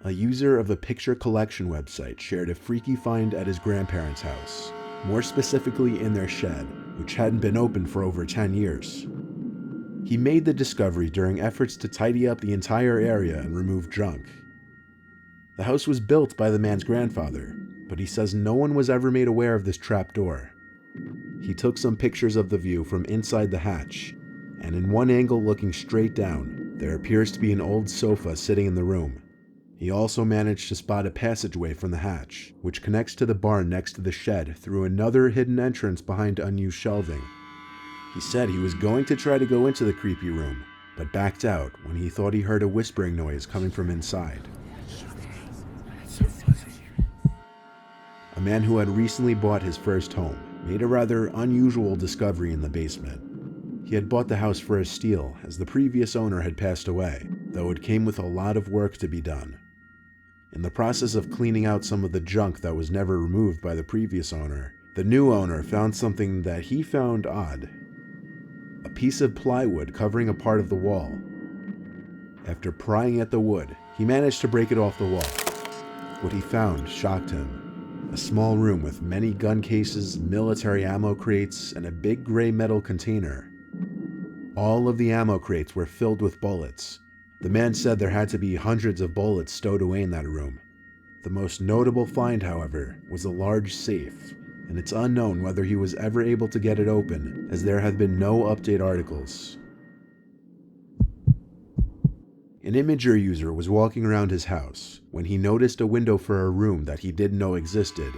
A user of a picture collection website shared a freaky find at his grandparents' house, more specifically in their shed, which hadn't been opened for over 10 years. He made the discovery during efforts to tidy up the entire area and remove junk. The house was built by the man's grandfather, but he says no one was ever made aware of this trapdoor. He took some pictures of the view from inside the hatch, and in one angle looking straight down, there appears to be an old sofa sitting in the room. He also managed to spot a passageway from the hatch, which connects to the barn next to the shed through another hidden entrance behind unused shelving. He said he was going to try to go into the creepy room, but backed out when he thought he heard a whispering noise coming from inside. A man who had recently bought his first home made a rather unusual discovery in the basement. He had bought the house for a steal, as the previous owner had passed away, though it came with a lot of work to be done. In the process of cleaning out some of the junk that was never removed by the previous owner, the new owner found something that he found odd. A piece of plywood covering a part of the wall. After prying at the wood, he managed to break it off the wall. What he found shocked him. A small room with many gun cases, military ammo crates, and a big gray metal container. All of the ammo crates were filled with bullets. The man said there had to be hundreds of bullets stowed away in that room. The most notable find, however, was a large safe, and it's unknown whether he was ever able to get it open, as there have been no update articles. An Imgur user was walking around his house when he noticed a window for a room that he didn't know existed.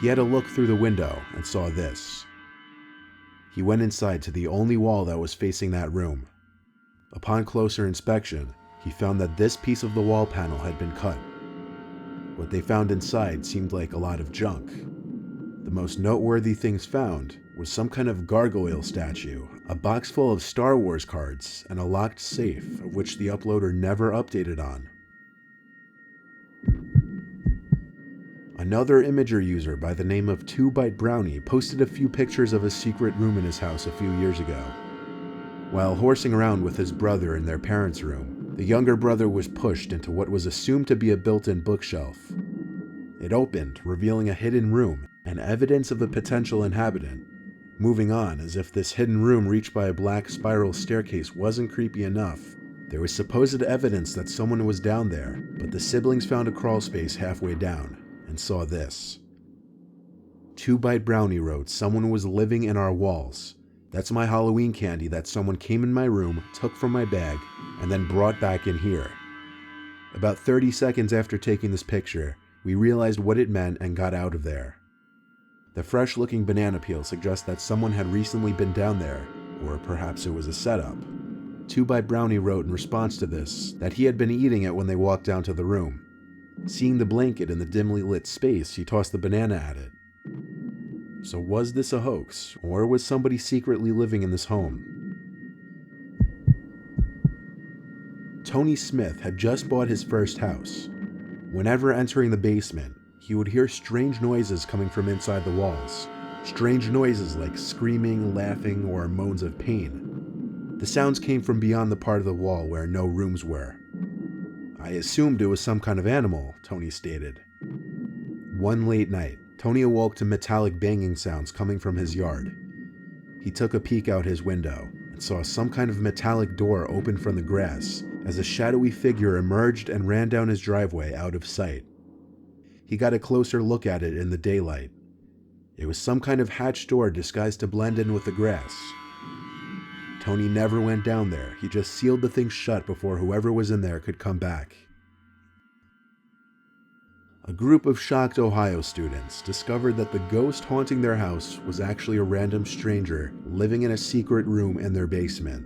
He had a look through the window and saw this. He went inside to the only wall that was facing that room. Upon closer inspection, he found that this piece of the wall panel had been cut. What they found inside seemed like a lot of junk. The most noteworthy things found was some kind of gargoyle statue, a box full of Star Wars cards, and a locked safe, of which the uploader never updated on. Another Imgur user by the name of 2Byte Brownie posted a few pictures of a secret room in his house a few years ago. While horsing around with his brother in their parents' room, the younger brother was pushed into what was assumed to be a built-in bookshelf. It opened, revealing a hidden room and evidence of a potential inhabitant. Moving on, as if this hidden room reached by a black spiral staircase wasn't creepy enough, there was supposed evidence that someone was down there, but the siblings found a crawl space halfway down and saw this. 2Byte Brownie wrote, "Someone was living in our walls. That's my Halloween candy that someone came in my room, took from my bag, and then brought back in here." About 30 seconds after taking this picture, we realized what it meant and got out of there. The fresh-looking banana peel suggests that someone had recently been down there, or perhaps it was a setup. 2Byte Brownie wrote in response to this that he had been eating it when they walked down to the room. Seeing the blanket in the dimly lit space, he tossed the banana at it. So was this a hoax, or was somebody secretly living in this home? Tony Smith had just bought his first house. Whenever entering the basement, he would hear strange noises coming from inside the walls. Strange noises like screaming, laughing, or moans of pain. The sounds came from beyond the part of the wall where no rooms were. "I assumed it was some kind of animal," Tony stated. One late night, Tony awoke to metallic banging sounds coming from his yard. He took a peek out his window and saw some kind of metallic door open from the grass as a shadowy figure emerged and ran down his driveway out of sight. He got a closer look at it in the daylight. It was some kind of hatch door disguised to blend in with the grass. Tony never went down there. He just sealed the thing shut before whoever was in there could come back. A group of shocked Ohio students discovered that the ghost haunting their house was actually a random stranger living in a secret room in their basement.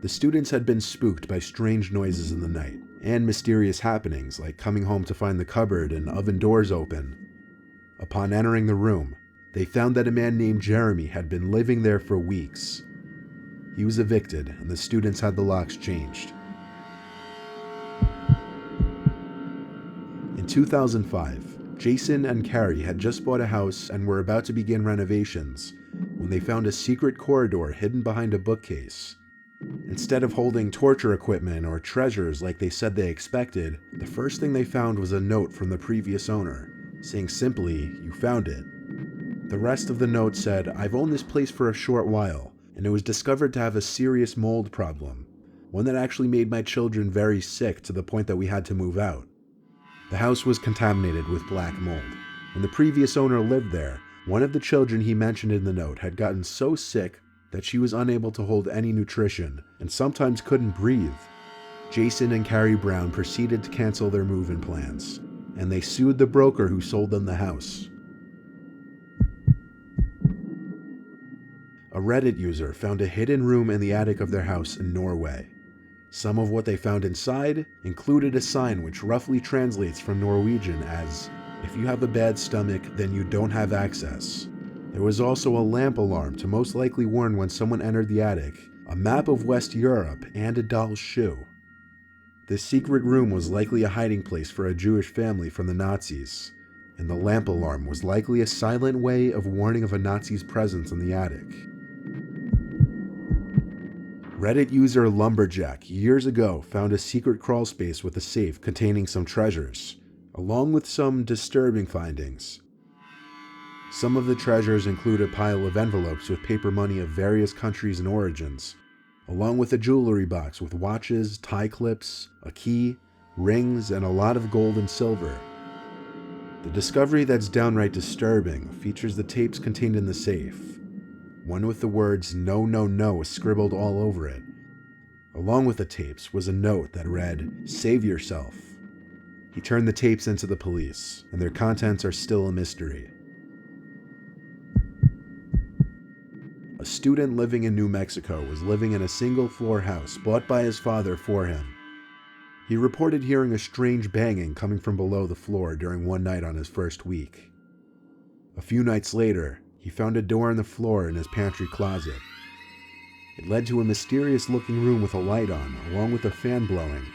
The students had been spooked by strange noises in the night and mysterious happenings like coming home to find the cupboard and oven doors open. Upon entering the room, they found that a man named Jeremy had been living there for weeks. He was evicted and the students had the locks changed. In 2005, Jason and Carrie had just bought a house and were about to begin renovations when they found a secret corridor hidden behind a bookcase. Instead of holding torture equipment or treasures like they said they expected, the first thing they found was a note from the previous owner, saying simply, "You found it." The rest of the note said, "I've owned this place for a short while, and it was discovered to have a serious mold problem, one that actually made my children very sick to the point that we had to move out." The house was contaminated with black mold. When the previous owner lived there, one of the children he mentioned in the note had gotten so sick that she was unable to hold any nutrition and sometimes couldn't breathe. Jason and Carrie Brown proceeded to cancel their move-in plans, and they sued the broker who sold them the house. A Reddit user found a hidden room in the attic of their house in Norway. Some of what they found inside included a sign which roughly translates from Norwegian as, "If you have a bad stomach, then you don't have access." There was also a lamp alarm to most likely warn when someone entered the attic, a map of West Europe, and a doll's shoe. This secret room was likely a hiding place for a Jewish family from the Nazis, and the lamp alarm was likely a silent way of warning of a Nazi's presence in the attic. Reddit user Lumberjack years ago found a secret crawlspace with a safe containing some treasures, along with some disturbing findings. Some of the treasures include a pile of envelopes with paper money of various countries and origins, along with a jewelry box with watches, tie clips, a key, rings, and a lot of gold and silver. The discovery that's downright disturbing features the tapes contained in the safe, one with the words "No, no, no" scribbled all over it. Along with the tapes was a note that read, "Save yourself." He turned the tapes into the police, and their contents are still a mystery. A student living in New Mexico was living in a single-floor house bought by his father for him. He reported hearing a strange banging coming from below the floor during one night on his first week. A few nights later, he found a door in the floor in his pantry closet. It led to a mysterious-looking room with a light on, along with a fan blowing.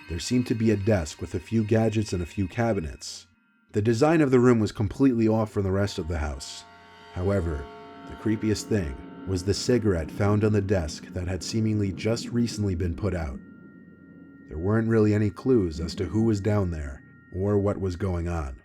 There seemed to be a desk with a few gadgets and a few cabinets. The design of the room was completely off from the rest of the house. However, the creepiest thing was the cigarette found on the desk that had seemingly just recently been put out. There weren't really any clues as to who was down there or what was going on.